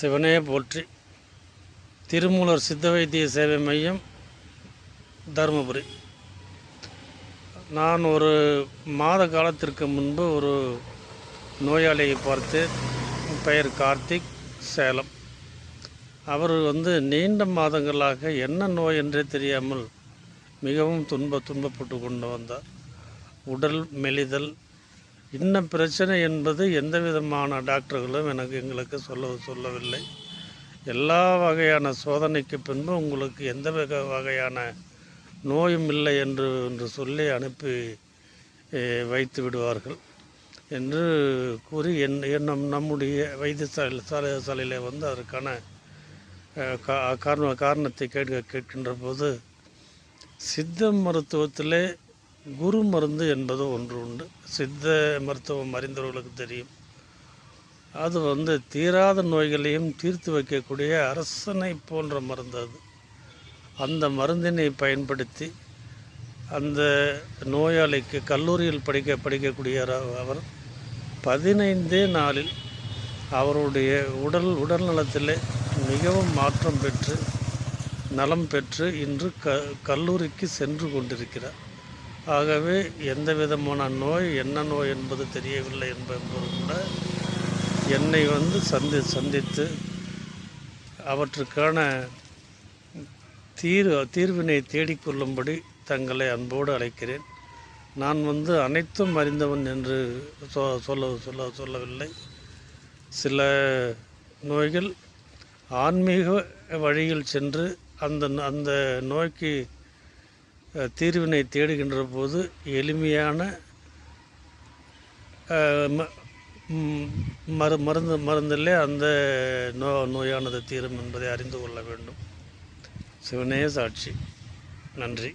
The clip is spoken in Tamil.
சிவனே போற்றி. திருமூலர் சித்த வைத்திய சேவை மையம், தருமபுரி. நான் ஒரு மாத காலத்திற்கு முன்பு ஒரு நோயாளியை பார்த்து, பெயர் கார்த்திக், சேலம். அவர் நீண்ட மாதங்களாக என்ன நோய் என்றே தெரியாமல் மிகவும் துன்பப்பட்டு கொண்டு வந்தார். உடல் மெலிதல், இன்ன பிரச்சனை என்பது எந்த விதமான டாக்டர்களும் எங்களுக்கு சொல்லவில்லை. எல்லா வகையான சோதனைக்கு பின்பு உங்களுக்கு எந்த வகையான நோயும் இல்லை என்று சொல்லி அனுப்பி வைத்து விடுவார்கள் என்று கூறி நம்முடைய வைத்தியசாலையில் அதற்கான காரணத்தை கேட்கின்ற போது, சித்த மருத்துவத்திலே குரு மருந்து என்பது ஒன்று உண்டு. சித்த மருத்துவம் அறிந்தவர்களுக்கு தெரியும். அது தீராத நோய்களையும் தீர்த்து வைக்கக்கூடிய அரசனை போன்ற மருந்து அது. அந்த மருந்தினை பயன்படுத்தி அந்த நோயாளிக்கு கல்லூரியில் படிக்கக்கூடிய அவர் 15 நாளில் அவருடைய உடல் நலத்திலே மிகவும் மாற்றம் பெற்று நலம் பெற்று இன்று கல்லூரிக்கு சென்று கொண்டிருக்கிறார். ஆகவே எந்த விதமான நோய், என்ன நோய் என்பது தெரியவில்லை என்பது கூட என்னை சந்தித்து அவற்றுக்கான தீர்வினை தேடிக்கொள்ளும்படி தங்களை அன்போடு அழைக்கிறேன். நான் அனைத்தும் அறிந்தவன் என்று சொல்லவில்லை. சில நோய்கள் ஆன்மீக வழியில் சென்று அந்த நோய்க்கு தீர்வினை தேடுகின்ற போது எளிமையான மருந்திலே அந்த நோயானது தீரும் என்பதை அறிந்து கொள்ள வேண்டும். சிவனே சாட்சி. நன்றி.